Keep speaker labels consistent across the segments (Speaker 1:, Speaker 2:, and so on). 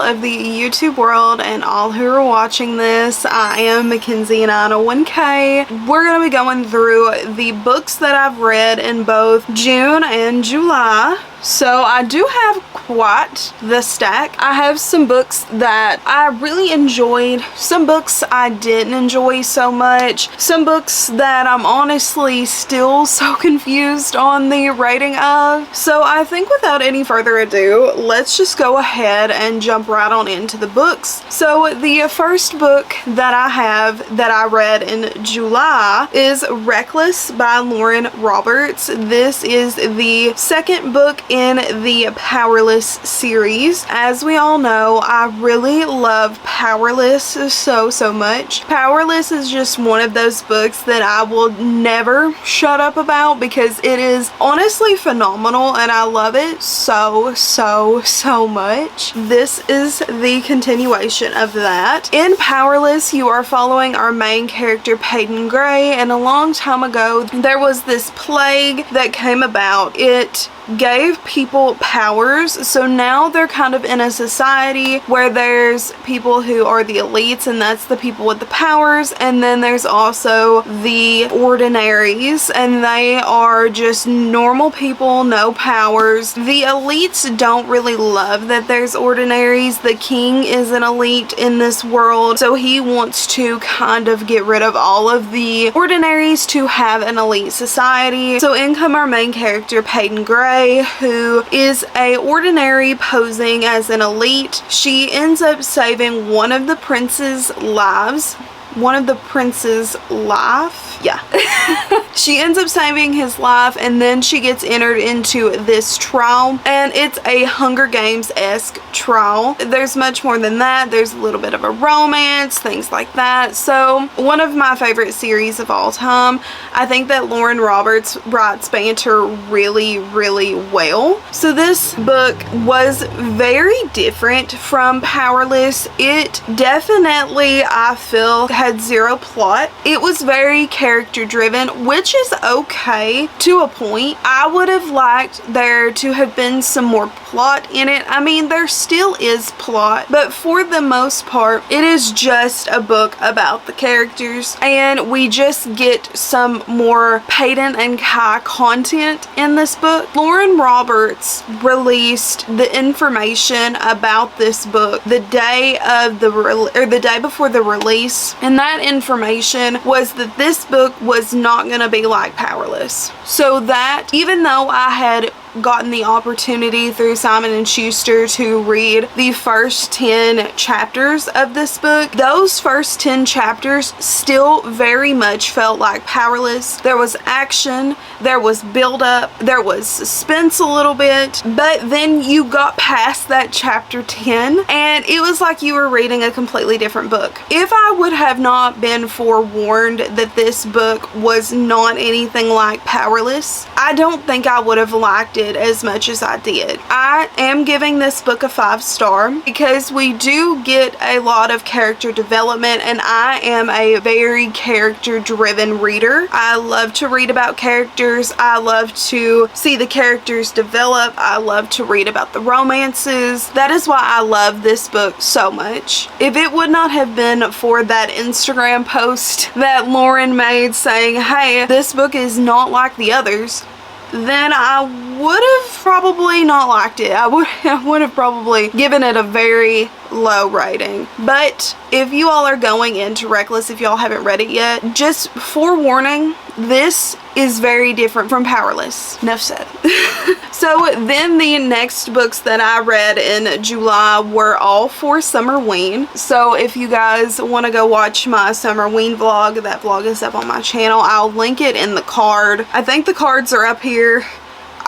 Speaker 1: of the YouTube world and all who are watching this. I am Mackenzie 901K. We're going to be going through the books that I've read in both June and July. So I do have quite the stack. I have some books that I really enjoyed, some books I didn't enjoy so much, some books that I'm honestly still so confused on the rating of. So I think without any further ado, let's just go ahead and jump right on into the books. So the first book that I have that I read in July is Reckless by Lauren Roberts. This is the second book in the Powerless series. As we all know, I really love Powerless so much. Powerless is just one of those books that I will never shut up about because it is honestly phenomenal and I love it so much. This is the continuation of that. In Powerless, you are following our main character Peyton Gray, and a long time ago there was this plague that came about. It gave people powers, so now they're kind of in a society where there's people who are the elites, and that's the people with the powers, and then there's also the ordinaries, and they are just normal people, no powers. The elites don't really love that there's ordinaries. The king is an elite in this world, so he wants to kind of get rid of all of the ordinaries to have an elite society. So in come our main character Peyton Gray, who is a ordinary posing as an elite. She ends up saving one of the prince's lives. Yeah. She ends up saving his life, and then she gets entered into this trial, and it's a Hunger Games-esque trial. There's much more than that. There's a little bit of a romance, things like that. So one of my favorite series of all time. I think that Lauren Roberts writes banter really well. So this book was very different from Powerless. It definitely, I feel, had zero plot. It was very character driven, which is okay to a point. I would have liked there to have been some more plot in it. I mean, there still is plot, but for the most part, it is just a book about the characters, and we just get some more Peyton and Kai content in this book. Lauren Roberts released the information about this book the day of the day before the release, and that information was that this book was not going to be like Powerless. So that even though I had gotten the opportunity through Simon & Schuster to read the first 10 chapters of this book, those first 10 chapters still very much felt like Powerless. There was action, there was build up, there was suspense a little bit, but then you got past that chapter 10 and it was like you were reading a completely different book. If I would have not been forewarned that this book was not anything like Powerless, I don't think I would have liked it as much as I did. I am giving this book a 5-star because we do get a lot of character development, and I am a very character driven reader. I love to read about characters. I love to see the characters develop. I love to read about the romances. That is why I love this book so much. If it would not have been for that Instagram post that Lauren made saying, hey, this book is not like the others, then I would have probably not liked it. I would have probably given it a very low rating. But if you all are going into Reckless, if y'all haven't read it yet, just forewarning, this is very different from Powerless. Enough said. So then the next books that I read in July were all for Summerween. So if you guys want to go watch my Summerween vlog, that vlog is up on my channel. I'll link it in the card. I think the cards are up here.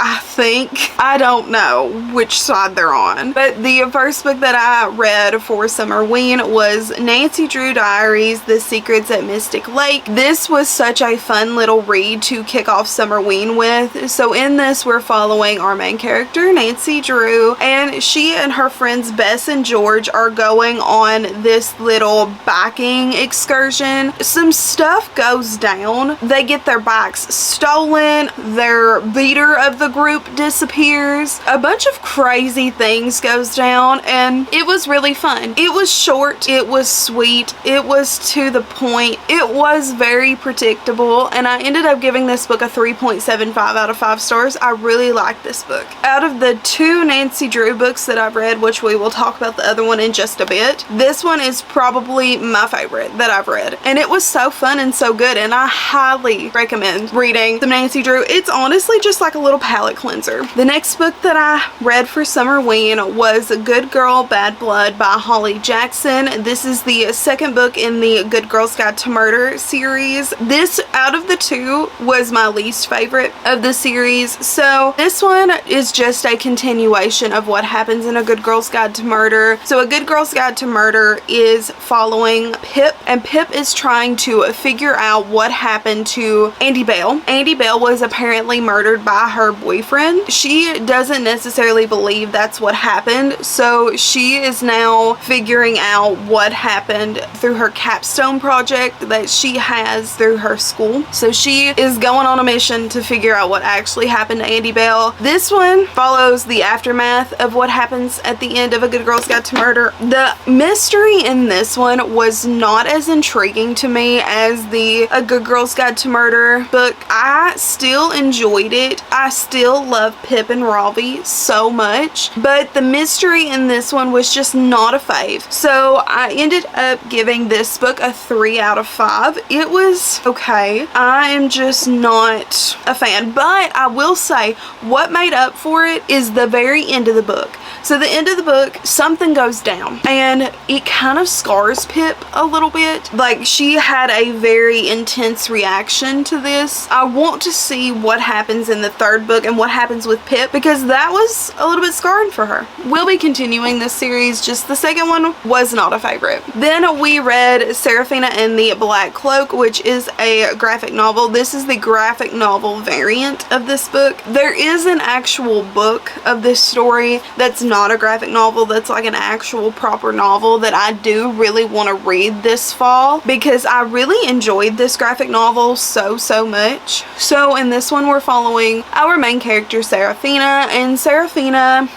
Speaker 1: I don't know which side they're on. But the first book that I read for Summerween was Nancy Drew Diaries, The Secrets at Mystic Lake. This was such a fun little read to kick off Summerween with. So in this, we're following our main character, Nancy Drew, and she and her friends Bess and George are going on this little biking excursion. Some stuff goes down. They get their bikes stolen. Their leader of the group disappears. A bunch of crazy things goes down, and it was really fun. It was short, it was sweet, it was to the point, it was very predictable, and I ended up giving this book a 3.75 out of 5 stars. I really liked this book. Out of the 2 Nancy Drew books that I've read, which we will talk about the other one in just a bit, this one is probably my favorite that I've read, and it was so fun and so good, and I highly recommend reading some Nancy Drew. It's honestly just like a little palate cleanser. The next book that I read for Summerween was Good Girl Bad Blood by Holly Jackson. This is the second book in the Good Girl's Guide to Murder series. This, out of the 2, was my least favorite of the series. So this one is just a continuation of what happens in A Good Girl's Guide to Murder. So A Good Girl's Guide to Murder is following Pip, and Pip is trying to figure out what happened to Andy Bell. Andy Bell was apparently murdered by her boyfriend. She doesn't necessarily believe that's what happened, so she is now figuring out what happened through her capstone project that she has through her school. So she is going on a mission to figure out what actually happened to Andy Bell. This one follows the aftermath of what happens at the end of A Good Girl's Guide to Murder. The mystery in this one was not as intriguing to me as the A Good Girl's Guide to Murder book. I still enjoyed it. I still love Pip and Ravi so much, but the mystery in this one was just not a fave. So I ended up giving this book a 3 out of 5. It was okay. I am just not a fan, but I will say what made up for it is the very end of the book. So the end of the book, something goes down, and it kind of scars Pip a little bit. Like, she had a very intense reaction to this. I want to see what happens in the 3rd book and what happens with Pip, because that was a little bit scarring for her. We'll be continuing this series, just the 2nd one was not a favorite. Then we read Seraphina and the Black Cloak, which is a graphic novel. This is the graphic novel variant of this book. There is an actual book of this story that's not a graphic novel, that's like an actual proper novel that I do really want to read this fall, because I really enjoyed this graphic novel so much. So in this one we're following our main character Seraphina, and Seraphina,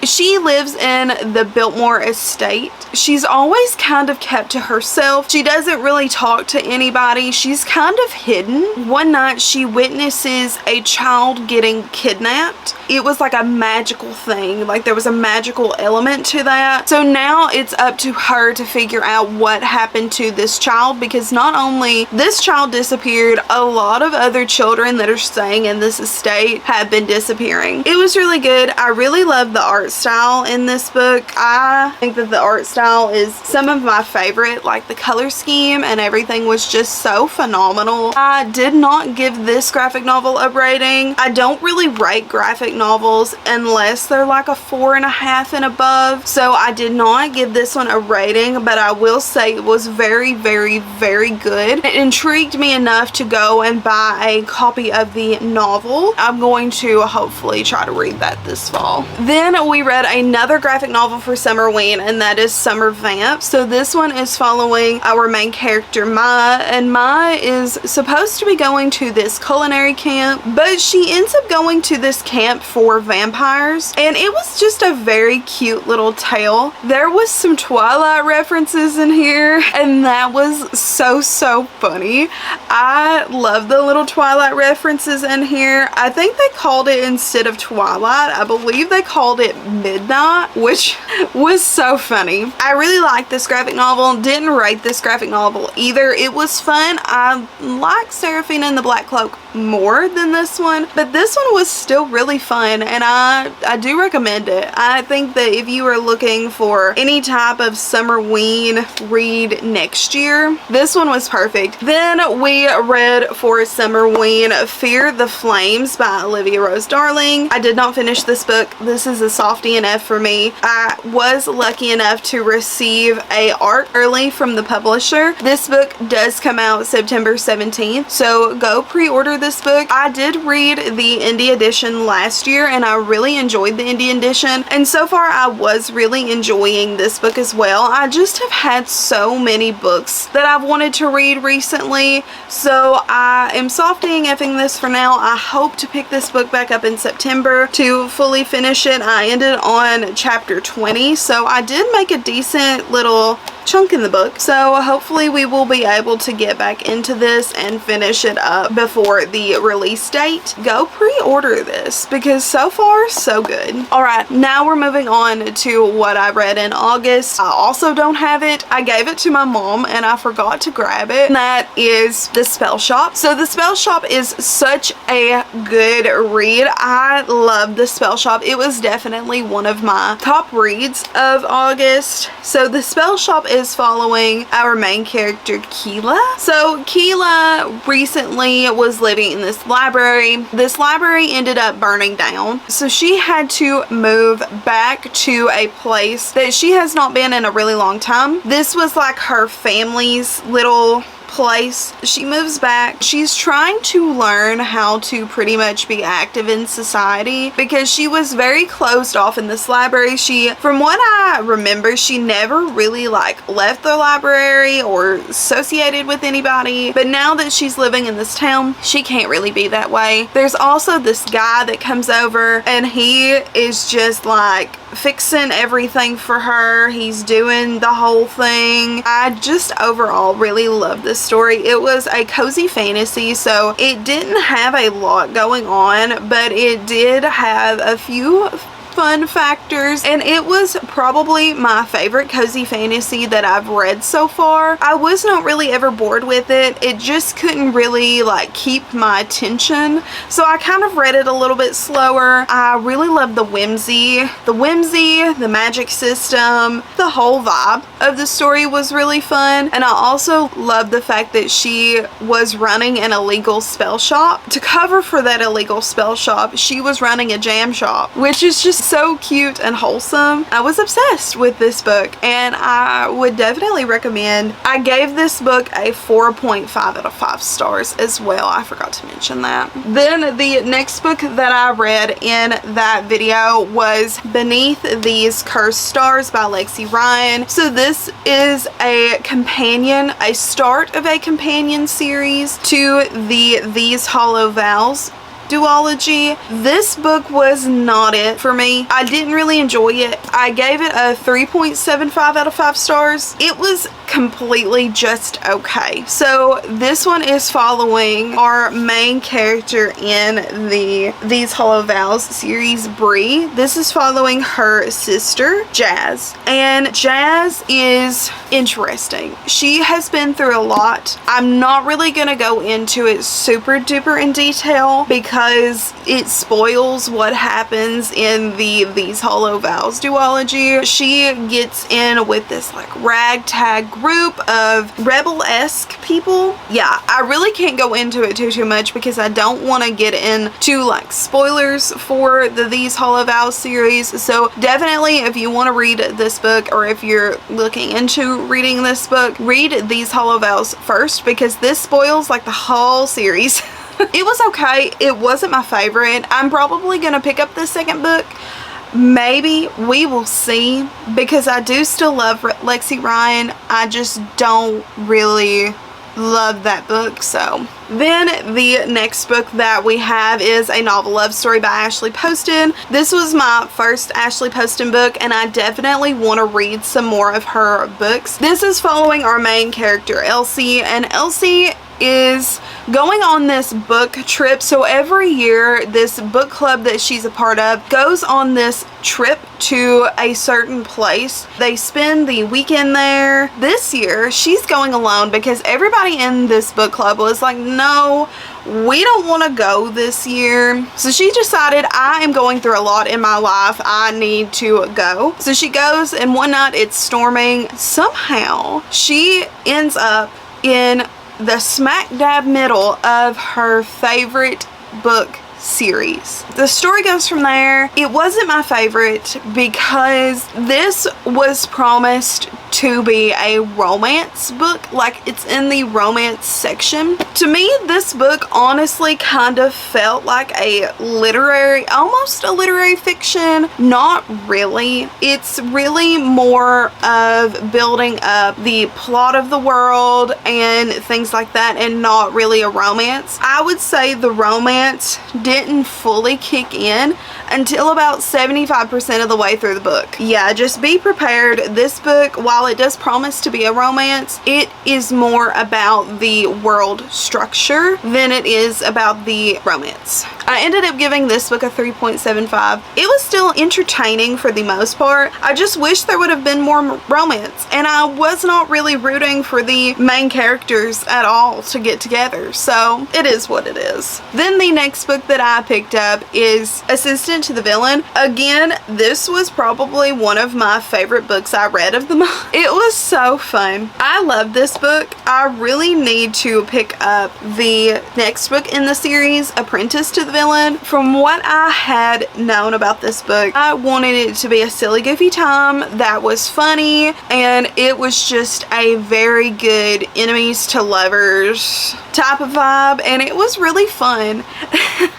Speaker 1: she lives in the Biltmore estate. She's always kind of kept to herself. She doesn't really talk to anybody. She's kind of hidden. One night she witnesses a child getting kidnapped. It was like a magical thing. Like, there was a magical element to that. So now it's up to her to figure out what happened to this child, because not only this child disappeared, a lot of other children that are staying in this estate have been disappearing. It was really good. I really love the art style in this book. I think that the art style is some of my favorite. Like, the color scheme and everything was just so phenomenal. I did not give this graphic novel a rating. I don't really rate graphic novels unless they're like a 4.5 and above, so I did not give this one a rating, but I will say it was very good. It intrigued me enough to go and buy a copy of the novel. I'm going to hopefully try to read that this fall. Then we read another graphic novel for Summerween, and that is Summer Vamp. So this one is following our main character Maya, and Maya is supposed to be going to this culinary camp, but she ends up going to this camp for vampires, and it was just a very cute little tale. There was some Twilight references in here, and that was so funny. I love the little Twilight references in here. I think they called it, instead of Twilight, I believe they called it Midnight, which was so funny. I really liked this graphic novel. Didn't rate this graphic novel either. It was fun. I like Seraphina and the Black Cloak more than this one, but this one was still really fun, and I do recommend it. I think that if you are looking for any type of Summerween read next year, this one was perfect. Then we read for Summerween Fear the Flames by Olivia Rose Darling. I did not finish this book. This is a softie enough for me. I was lucky enough to receive a ARC early from the publisher. This book does come out September 17th, so go pre-order this book. I did read the indie edition last last year, and I really enjoyed the Indian edition, and so far I was really enjoying this book as well. I just have had so many books that I've wanted to read recently, so I am softening effing this for now. I hope to pick this book back up in September to fully finish it. I ended on chapter 20, so I did make a decent little chunk in the book, so hopefully we will be able to get back into this and finish it up before the release date. Go pre-order this because so far so good. Alright, now we're moving on to what I read in August. I also don't have it. I gave it to my mom and I forgot to grab it, and that is The Spell Shop. So The Spell Shop is such a good read. I love The Spell Shop. It was definitely one of my top reads of August. So The Spell Shop is following our main character Keela. So Keela recently was living in this library. This library ended up burning down, so she had to move back to a place that she has not been in a really long time. This was like her family's little place. She moves back. She's trying to learn how to pretty much be active in society because she was very closed off in this library. From what I remember, she never really like left the library or associated with anybody, but now that she's living in this town, she can't really be that way. There's also this guy that comes over and he is just like fixing everything for her. He's doing the whole thing. I just overall really love this story. It was a cozy fantasy, so it didn't have a lot going on, but it did have a few fun factors, and it was probably my favorite cozy fantasy that I've read so far. I was not really ever bored with it. It just couldn't really like keep my attention, so I kind of read it a little bit slower. I really loved the whimsy, the magic system, the whole vibe of the story was really fun, and I also loved the fact that she was running an illegal spell shop. To cover for that illegal spell shop, she was running a jam shop, which is just so cute and wholesome. I was obsessed with this book, and I would definitely recommend. I gave this book a 4.5 out of 5 stars as well. I forgot to mention that. Then the next book that I read in that video was Beneath These Cursed Stars by Lexi Ryan. So this is a start of a companion series to the These Hollow Vows duology. This book was not it for me. I didn't really enjoy it. I gave it a 3.75 out of 5 stars. It was completely just okay. So this one is following our main character in the These Hollow Vows series, Bree. This is following her sister, Jazz. And Jazz is interesting. She has been through a lot. I'm not really gonna go into it super duper in detail because it spoils what happens in the These Hollow Vows duology. She gets in with this like ragtag group of rebel-esque people. Yeah, I really can't go into it too much because I don't want to get into like spoilers for the These Hollow Vows series. So definitely, if you want to read this book, or if you're looking into reading this book, read These Hollow Vows first, because this spoils like the whole series. It was okay. It wasn't my favorite. I'm probably gonna pick up the second book. Maybe. We will see, because I do still love Lexi Ryan. I just don't really love that book. So then the next book that we have is A Novel Love Story by Ashley Poston. This was my first Ashley Poston book, and I definitely want to read some more of her books. This is following our main character, Elsie, and Elsie is going on this book trip. So every year this book club that she's a part of goes on this trip to a certain place. They spend the weekend there. This year she's going alone because everybody in this book club was like, no, we don't want to go this year. So she decided, I am going through a lot in my life, I need to go. So she goes, and one night it's storming. Somehow she ends up in the smack dab middle of her favorite book series. The story goes from there. It wasn't my favorite because this was promised to be a romance book. Like, it's in the romance section. To me, this book honestly kind of felt like a literary, almost a literary fiction. Not really. It's really more of building up the plot of the world and things like that, and not really a romance. I would say the romance didn't fully kick in until about 75% of the way through the book. Yeah, just be prepared. This book, while it does promise to be a romance, it is more about the world structure than it is about the romance. I ended up giving this book a 3.75. It was still entertaining for the most part. I just wish there would have been more romance, and I was not really rooting for the main characters at all to get together, so it is what it is. Then the next book that I picked up is Assistant to the Villain. Again, this was probably one of my favorite books I read of the month. It was so fun. I love this book. I really need to pick up the next book in the series, Apprentice to the Villain. From what I had known about this book, I wanted it to be a silly, goofy time that was funny, and it was just a very good enemies to lovers type of vibe, and it was really fun.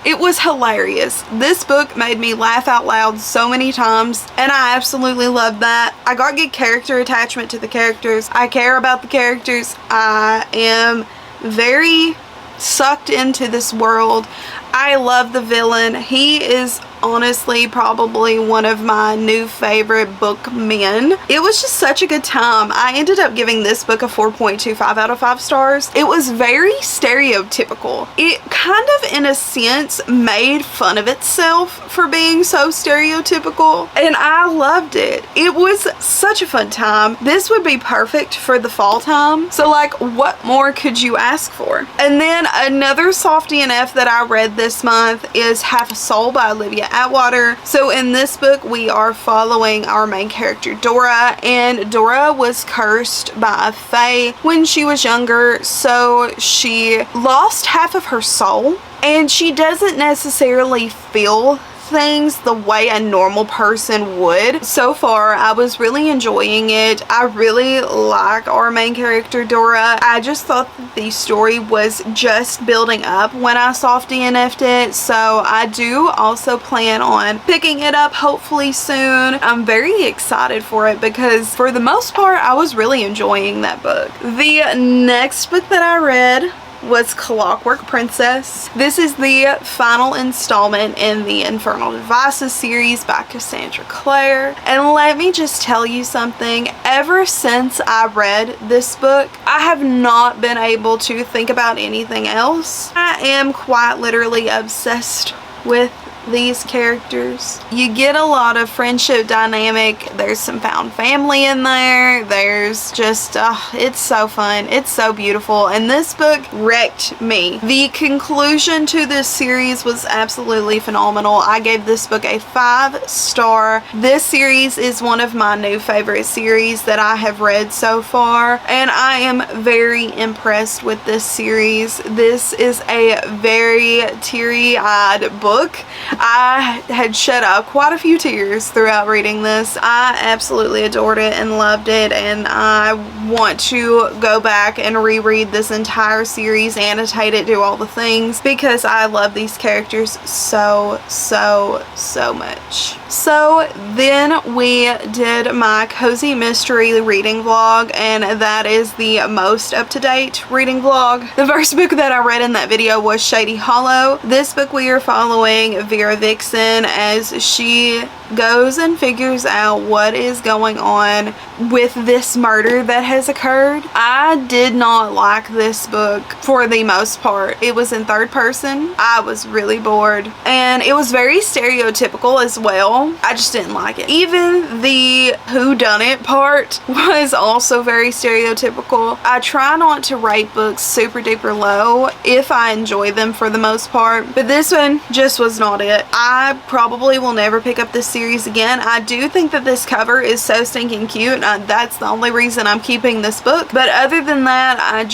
Speaker 1: It was hilarious. This book made me laugh out loud so many times, and I absolutely loved that. I got good character attachment to the characters. I care about the characters. I am very sucked into this world. I love the villain. He is honestly probably one of my new favorite bookmen. It was just such a good time. I ended up giving this book a 4.25 out of 5 stars. It was very stereotypical. It kind of, in a sense, made fun of itself for being so stereotypical, and I loved it. It was such a fun time. This would be perfect for the fall time. So, like, what more could you ask for? And then another soft DNF that I read this month is Half a Soul by Olivia Atwater. So in this book, we are following our main character, Dora, and Dora was cursed by a fae when she was younger, so she lost half of her soul, and she doesn't necessarily feel things the way a normal person would. So far, I was really enjoying it. I really like our main character, Dora. I just thought that the story was just building up when I soft DNF'd it, so I do also plan on picking it up hopefully soon. I'm very excited for it because for the most part, I was really enjoying that book. The next book that I read was Clockwork Princess. This is the final installment in the Infernal Devices series by Cassandra Clare. And let me just tell you something. Ever since I read this book, I have not been able to think about anything else. I am quite literally obsessed with these characters. You get a lot of friendship dynamic. There's some found family in there. There's just, it's so fun. It's so beautiful. And this book wrecked me. The conclusion to this series was absolutely phenomenal. I gave this book a 5-star. This series is one of my new favorite series that I have read so far, and I am very impressed with this series. This is a very teary-eyed book. I had shed up quite a few tears throughout reading this. I absolutely adored it and loved it, and I want to go back and reread this entire series, annotate it, do all the things, because I love these characters so much. So then we did my cozy mystery reading vlog, and that is the most up-to-date reading vlog. The first book that I read in that video was Shady Hollow. This book we are following Vera Vixen as she goes and figures out what is going on with this murder that has occurred. I did not like this book for the most part. It was in third person. I was really bored, and it was very stereotypical as well. I just didn't like it. Even the whodunit part was also very stereotypical. I try not to rate books super duper low if I enjoy them for the most part, but this one just was not it. I probably will never pick up this series again. I do think that this cover is so stinking cute. That's the only reason I'm keeping this book, but other than that, I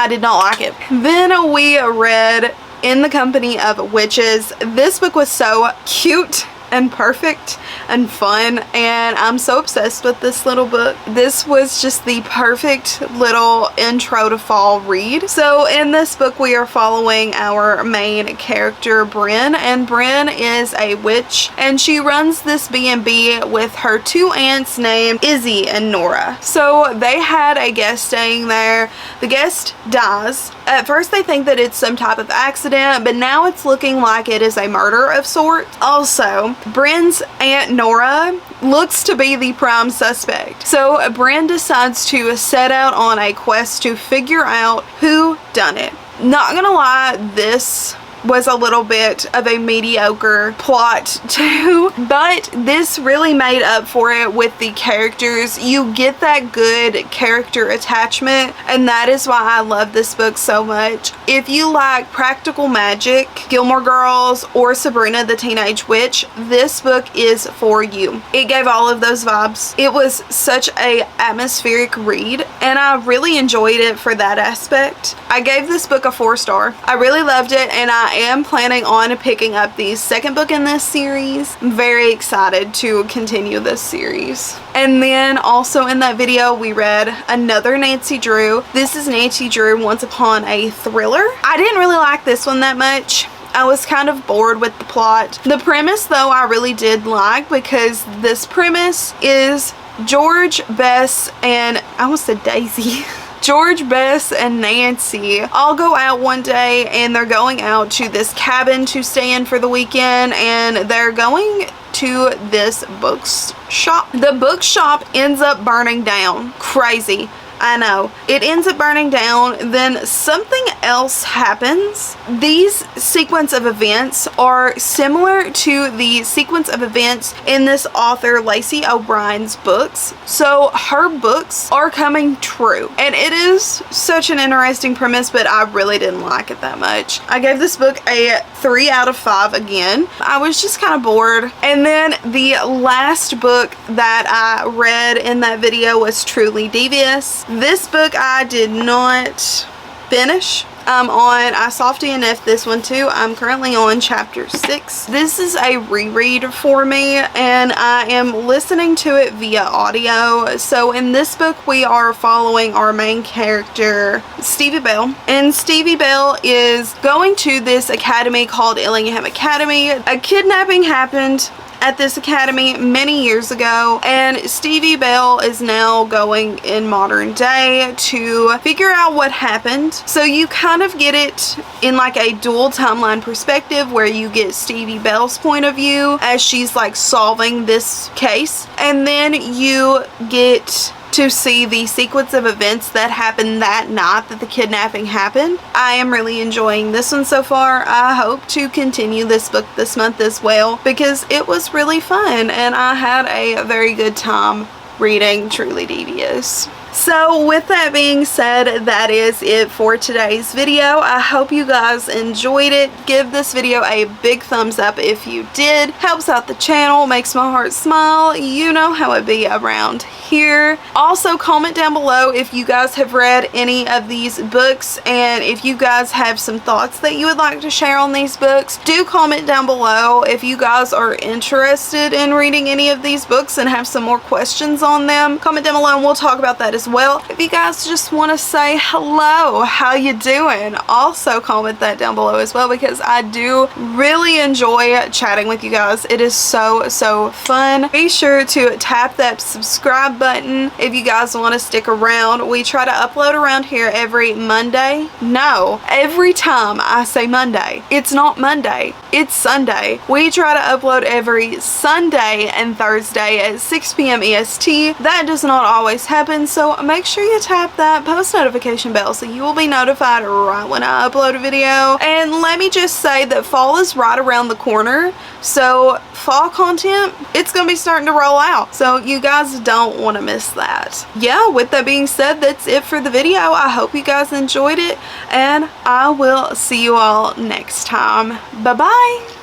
Speaker 1: did not like it. Then we read In the Company of Witches. This book was so cute and perfect and fun, and I'm so obsessed with this little book. This was just the perfect little intro to fall read. So in this book we are following our main character Bryn, and Bryn is a witch and she runs this B&B with her two aunts named Izzy and Nora. So they had a guest staying there. The guest dies. At first they think that it's some type of accident, but now it's looking like it is a murder of sorts. Also, Bryn's aunt Nora looks to be the prime suspect. So Bryn decides to set out on a quest to figure out who done it. Not gonna lie, this was a little bit of a mediocre plot too, but this really made up for it with the characters. You get that good character attachment, and that is why I love this book so much. If you like practical magic, Gilmore Girls, or Sabrina the Teenage Witch, this book is for you. It gave all of those vibes. It was such a atmospheric read, and I really enjoyed it for that aspect. I gave this book a 4-star. I really loved it, and I am planning on picking up the second book in this series. I'm very excited to continue this series. And then also in that video we read another Nancy Drew. This is Nancy Drew Once Upon a Thriller. I didn't really like this one that much. I was kind of bored with the plot. The premise though I really did like, because this premise is George, Bess, and I almost said Daisy. George, Bess, and Nancy all go out one day, and they're going out to this cabin to stay in for the weekend, and they're going to this bookshop. The bookshop ends up burning down. Crazy. I know. It ends up burning down, then something else happens. These sequence of events are similar to the sequence of events in this author Lacey O'Brien's books. So her books are coming true, and it is such an interesting premise, but I really didn't like it that much. I gave this book a 3 out of 5 again. I was just kind of bored. And then the last book that I read in that video was Truly Devious. This book I did not finish. I soft DNF'd this one too. I'm currently on chapter 6. This is a reread for me, and I am listening to it via audio. So in this book we are following our main character Stevie Bell, and Stevie Bell is going to this academy called Illingham Academy. A kidnapping happened at this academy many years ago, and Stevie Bell is now going in modern day to figure out what happened. So you kind of get it in like a dual timeline perspective, where you get Stevie Bell's point of view as she's like solving this case, and then you get to see the sequence of events that happened that night that the kidnapping happened. I am really enjoying this one so far. I hope to continue this book this month as well, because it was really fun and I had a very good time reading Truly Devious. So with that being said, that is it for today's video. I hope you guys enjoyed it. Give this video a big thumbs up if you did. Helps out the channel, makes my heart smile. You know how it be around here. Also, comment down below if you guys have read any of these books, and if you guys have some thoughts that you would like to share on these books. Do comment down below if you guys are interested in reading any of these books and have some more questions on them. Comment down below and we'll talk about that as well. If you guys just want to say hello, how you doing, also comment that down below as well, because I do really enjoy chatting with you guys. It is so fun. Be sure to tap that subscribe button if you guys want to stick around. We try to upload around here every Monday. No, every time I say Monday, it's not Monday, it's Sunday. We try to upload every Sunday and Thursday at 6 p.m. EST. That does not always happen, so make sure you tap that post notification bell so you will be notified right when I upload a video. And let me just say that fall is right around the corner, so fall content, it's gonna be starting to roll out, so you guys don't want to miss that. Yeah, with that being said, that's it for the video. I hope you guys enjoyed it, and I will see you all next time. Bye bye.